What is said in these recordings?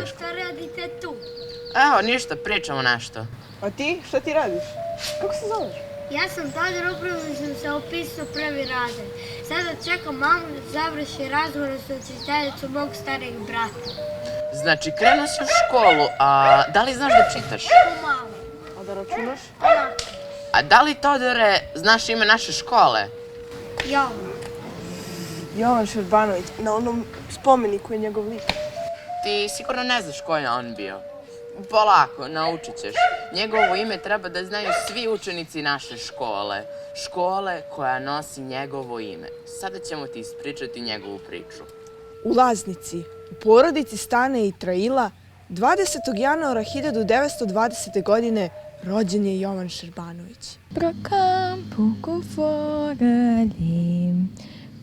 srednju školu. Šta radite tu? Evo, ništa, pričamo nešto. A ti, šta ti radiš? Kako se zoveš? Ja sam Todor, upravo sam se upisao prvi razred. Sada čekam mamu da završi razgovor sa učiteljicom mog starijeg brata. Znači, krenuo si u školu, a da li znaš da čitaš? Pomalo. A da računaš? A da li, Todore, znaš ime naše škole? Jovan. Jovan Šerbanović, na onom spomeniku je njegov lik. Ti sigurno ne znaš ko je on bio. Polako, naučit ćeš. Njegovo ime treba da znaju svi učenici naše škole. Škole koja nosi njegovo ime. Sada ćemo ti ispričati njegovu priču. U Laznici, u porodici Stane i Traila, 20. januara 1920. godine rođen je Jovan Šerbanović. Pro kampu kuforali,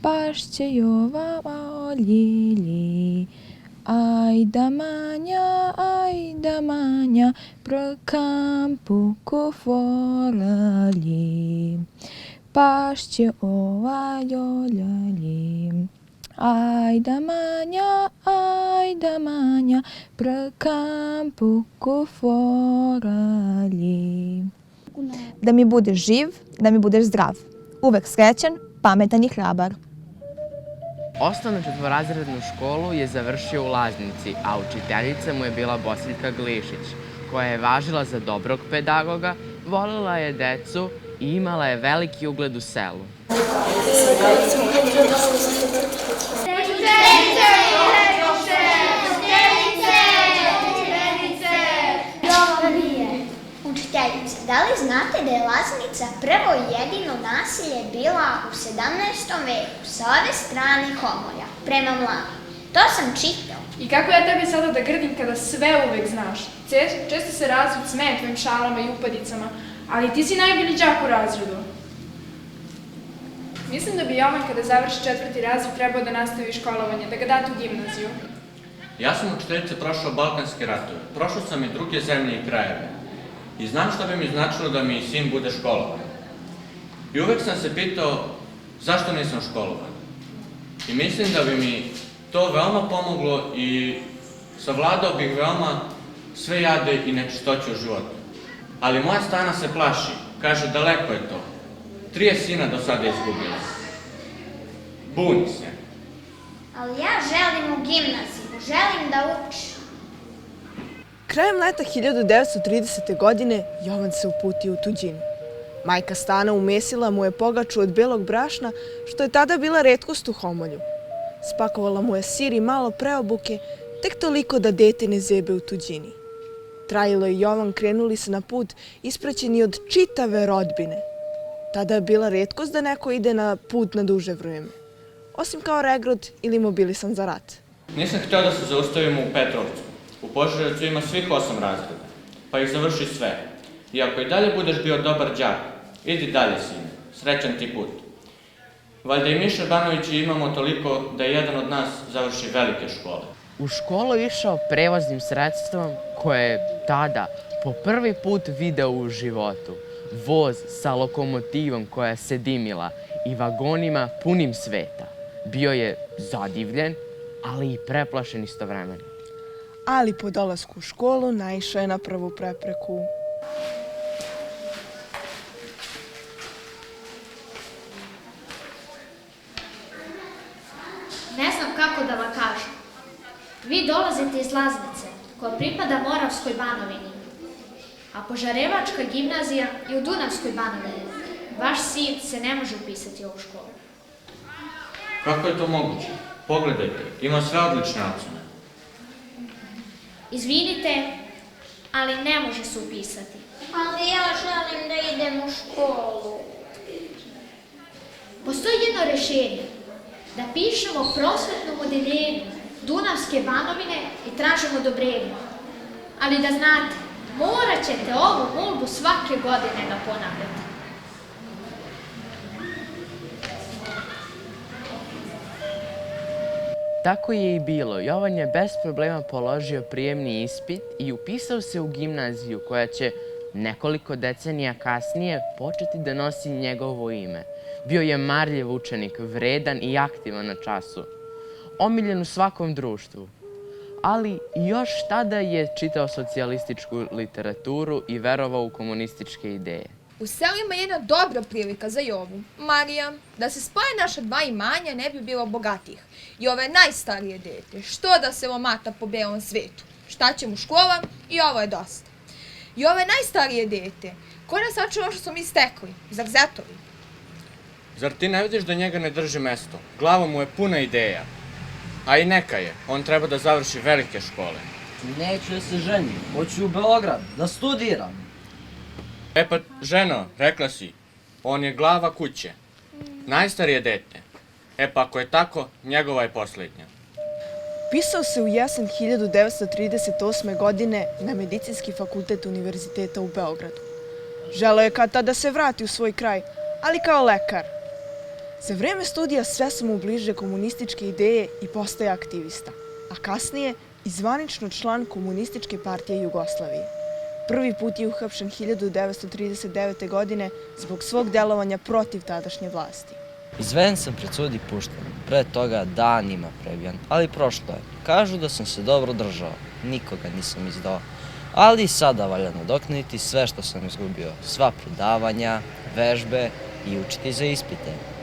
pašće Jova oljili. Ajda manja, pro kampu kuforali, pašće ova ljoljali. Ajda manja, pro kampu kuforali. Da mi budeš živ, da mi budeš zdrav. Uvek srećan, pametan i hrabar. Osnovnu četvorazrednu školu je završio u Laznici, a učiteljica mu je bila Bosiljka Glišić, koja je važila za dobrog pedagoga, voljela je decu i imala je veliki ugled u selu. Učiteljice, da li znate da je Laznica prvo i jedino naselje bila u 17. veku sa ove strane Homolja, prema Mlavi? To sam čitao. I kako ja tebi sada da grdim kada sve uvek znaš? Često se razred smeje tvojim šalama i upadicama, ali ti si najbolji đak u razredu. Mislim da bi Jovan kada završi 4. razred trebao da nastavi školovanje, da ga date u gimnaziju. Ja sam učiteljice prošao Balkanske ratove, prošao sam i druge zemlje i krajeve. I znam što bi mi značilo da mi sin bude školovan. I uvek sam se pitao zašto nisam školovan. I mislim da bi mi to veoma pomoglo i savladao bih veoma sve jade i nečistoće u životu. Ali moja Stana se plaši, kaže daleko je to. 3 sina do sada je izgubila. Buni se. Ali ja želim u gimnaziju, želim da učim. Krajem leta 1930. godine Jovan se uputio u tuđinu. Majka Stana umesila mu je pogaču od belog brašna, što je tada bila retkost u Homolju. Spakovala mu je sir i malo preobuke, tek toliko da dete ne zebe u tuđini. Trailo i Jovan krenuli se na put ispraćeni od čitave rodbine. Tada je bila retkost da neko ide na put na duže vreme, osim kao regrut ili mobilisan za rat. Nisam htio da se zaustavimo u Petrovcu. U Požarevcu ima svih 8 razreda, pa ih završi sve. I ako i dalje budeš bio dobar đak, idi dalje, sine, srećan ti put. Valjda i mi Šerbanovići imamo toliko da jedan od nas završi velike škole. U školu je išao prevoznim sredstvom koje je tada po prvi put video u životu. Voz sa lokomotivom koja se dimila i vagonima punim sveta. Bio je zadivljen, ali i preplašen istovremeno. Ali po dolasku u školu naišao je na prvu prepreku. Ne znam kako da vam kažem. Vi dolazite iz Laznice, koja pripada Moravskoj Banovini, a Požarevačka gimnazija je u Dunavskoj Banovini. Vaš sin se ne može upisati u ovu školu. Kako je to moguće? Pogledajte, ima sve odlične ocene. Izvinite, ali ne može se upisati. Ali ja želim da idem u školu. Postoji jedno rešenje, da pišemo prosvetnom odeljenju Dunavske Banovine i tražimo odobrenje. Ali da znate, morat ćete ovu molbu svake godine da ponavljate. Tako je i bilo. Jovan je bez problema položio prijemni ispit i upisao se u gimnaziju koja će nekoliko decenija kasnije početi da nosi njegovo ime. Bio je marljiv učenik, vredan i aktivan na času. Omiljen u svakom društvu. ali još tada je čitao socijalističku literaturu i verovao u komunističke ideje. U selima je jedna dobra prilika za Jovu, Marija, da se spoje naša dva imanja ne bi bilo bogatijih. Jova je najstarije dete, što da se lomata po belom svetu. Šta će mu škola i ovo je dosta. Jova je najstarije dete, ko nas sačuva što smo mi stekli, zar zetovi? Zar ti ne vidiš da njega ne drži mesto? Glava mu je puna ideja. A i neka je, on treba da završi velike škole. Neću da se ženim, hoću u Beograd, da studiram. E pa, ženo, rekla si, on je glava kuće. Najstarije dete. E pa, ako je tako, njegova je posljednja. Pisao se u jesen 1938. godine na Medicinski fakultet Univerziteta u Beogradu. Želeo je kad tada da se vrati u svoj kraj, ali kao lekar. Za vreme studija sve su mu bliže komunističke ideje i postaje aktivista, a kasnije i zvanično član Komunističke partije Jugoslavije. Prvi put je uhapšen 1939. godine zbog svog delovanja protiv tadašnje vlasti. Izveden sam pred sud i pušten, pre toga danima prebijan, ali prošlo je. Kažu da sam se dobro držao, nikoga nisam izdao. Ali sada valja nadoknaditi sve što sam izgubio, sva predavanja, vežbe i učiti za ispite.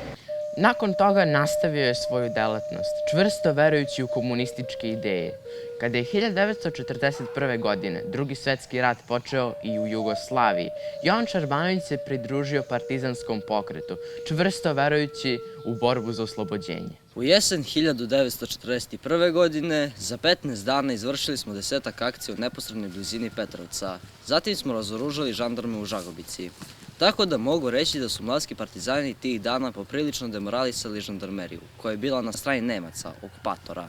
Nakon toga nastavio je svoju delatnost, čvrsto verujući u komunističke ideje. Kada je 1941. godine Drugi svetski rat počeo i u Jugoslaviji, Jovan Čarbanović se pridružio partizanskom pokretu, čvrsto verujući u borbu za oslobođenje. U jesen 1941. godine za 15 dana izvršili smo 10-ak akcija u neposrednoj blizini Petrovca. Zatim smo razoružali žandarme u Žagobici. Tako da mogu reći da su mladski partizani tih dana poprilično demoralisali žandarmeriju, koja je bila na strani Nemaca, okupatora.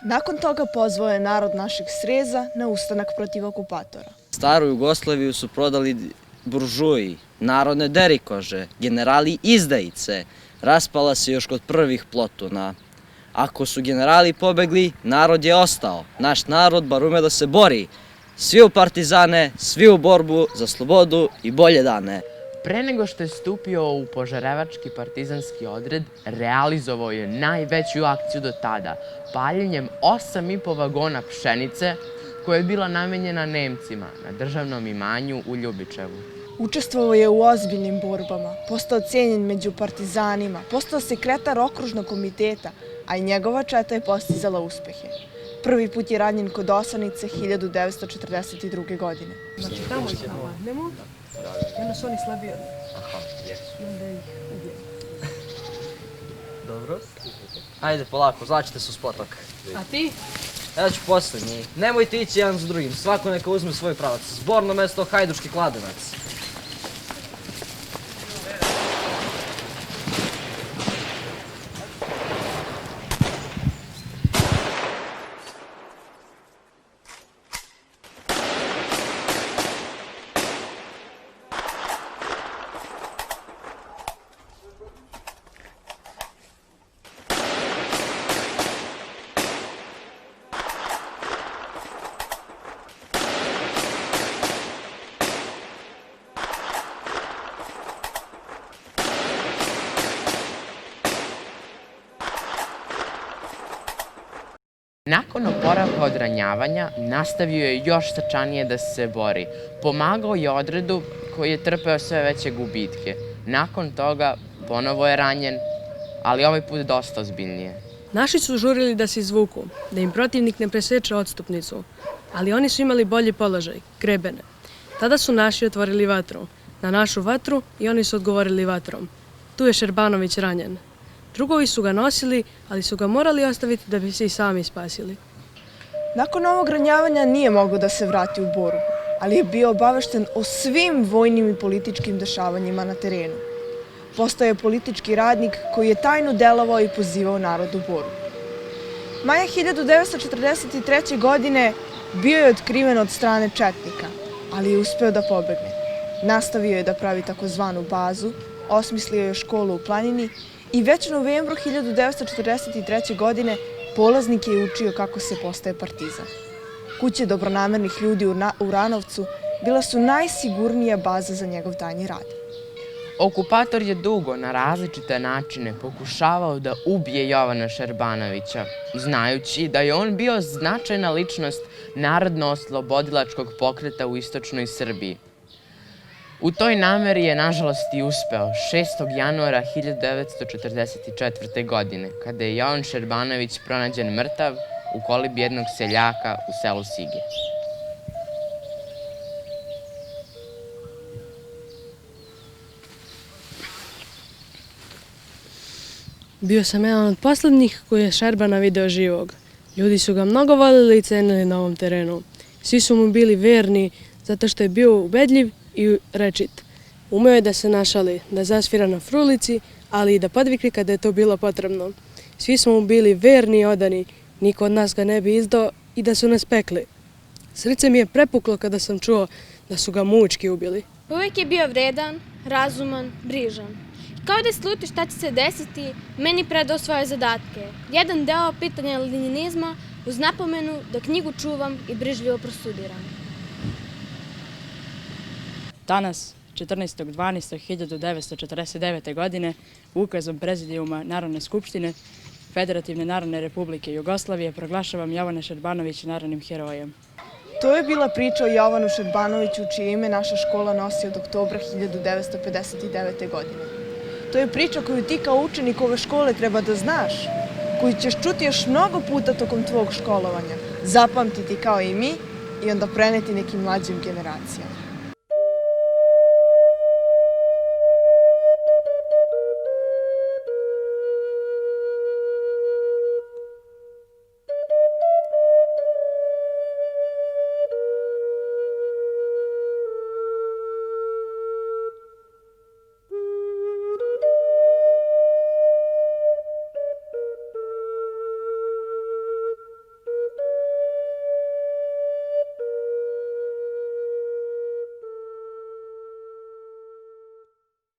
Nakon toga pozvao je narod našeg Sreza na ustanak protiv okupatora. Staru Jugoslaviju su prodali buržuji, narodne derikože, generali izdajice. Raspala se još kod prvih plotuna. Ako su generali pobegli, narod je ostao. Naš narod bar ume da se bori. Svi u partizane, svi u borbu za slobodu i bolje dane. Pre nego što je stupio u Požarevački partizanski odred, realizovao je najveću akciju do tada, paljenjem 8,5 vagona pšenice koja je bila namenjena Nemcima na državnom imanju u Ljubičevu. Učestvovao je u ozbiljnim borbama, postao cijenjen među partizanima, postao sekretar okružnog komiteta, a i njegova četa je postizala uspehe. Prvi put je ranjen kod Osanice 1942. godine. Znači tamo ih napadnemo i onda su oni slabiji od nas. I onda ih ubijemo. Dobro. Ajde polako, zlačite se uz potok. A ti? Ja ću poslednji. Nemojte ići jedan za drugim, svako neka uzme svoj pravac. Zborno mesto Hajdučki Kladenac. Nakon oporavka od ranjavanja, nastavio je još srčanije da se bori. Pomagao je odredu koji je trpeo sve veće gubitke. Nakon toga ponovo je ranjen, ali ovaj put dosta ozbiljnije. Naši su žurili da se izvuku, da im protivnik ne preseče odstupnicu, ali oni su imali bolji položaj, grebene. Tada su naši otvorili vatru, na našu vatru i oni su odgovorili vatrom. Tu je Šerbanović ranjen. Drugovi su ga nosili, ali su ga morali ostaviti da bi se i sami spasili. Nakon ovog ranjavanja nije mogao da se vrati u Boru, ali je bio obavešten o svim vojnim i političkim dešavanjima na terenu. Postao je politički radnik koji je tajno delovao i pozivao narod u Boru. Maja 1943. godine bio je otkriven od strane četnika, ali je uspeo da pobegne. Nastavio je da pravi takozvanu bazu, osmislio je školu u planini i već u novembru 1943. godine polaznik je učio kako se postaje partizan. Kuće dobronamernih ljudi u Uranovcu bila su najsigurnija baza za njegov tajni rad. Okupator je dugo na različite načine pokušavao da ubije Jovana Šerbanovića, znajući da je on bio značajna ličnost narodno-oslobodilačkog pokreta u istočnoj Srbiji. U toj nameri je nažalost i uspeo 6. januara 1944. godine, kada je Jovan Šerbanović pronađen mrtav u kolibi jednog seljaka u selu Sige. Bio sam jedan od posljednjih koji je Šerbana video živog. Ljudi su ga mnogo volili i cenili na ovom terenu. Svi su mu bili verni zato što je bio ubedljiv i rečit. Umeo je da se našali, da zasvira na frulici, ali i da podvikne kada je to bilo potrebno. Svi smo mu bili verni i odani, niko od nas ga ne bi izdao i da su nas pekli. Srce mi je prepuklo kada sam čuo da su ga mučki ubili. Uvijek je bio vredan, razuman, brižan. Kao da sluti šta će se desiti, meni predao svoje zadatke. Jedan deo pitanja lenjinizma uz napomenu da knjigu čuvam i brižljivo prostudiram. Danas, 14.12.1949. godine, ukazom Prezidijuma Narodne skupštine Federativne Narodne Republike Jugoslavije proglašavam Jovana Šerbanovića narodnim herojem. To je bila priča o Jovanu Šerbanoviću, čije ime naša škola nosi od oktobra 1959. godine. To je priča koju ti kao učenik ove škole treba da znaš, koju ćeš čuti još mnogo puta tokom tvog školovanja, zapamtiti kao i mi i onda preneti nekim mlađim generacijama.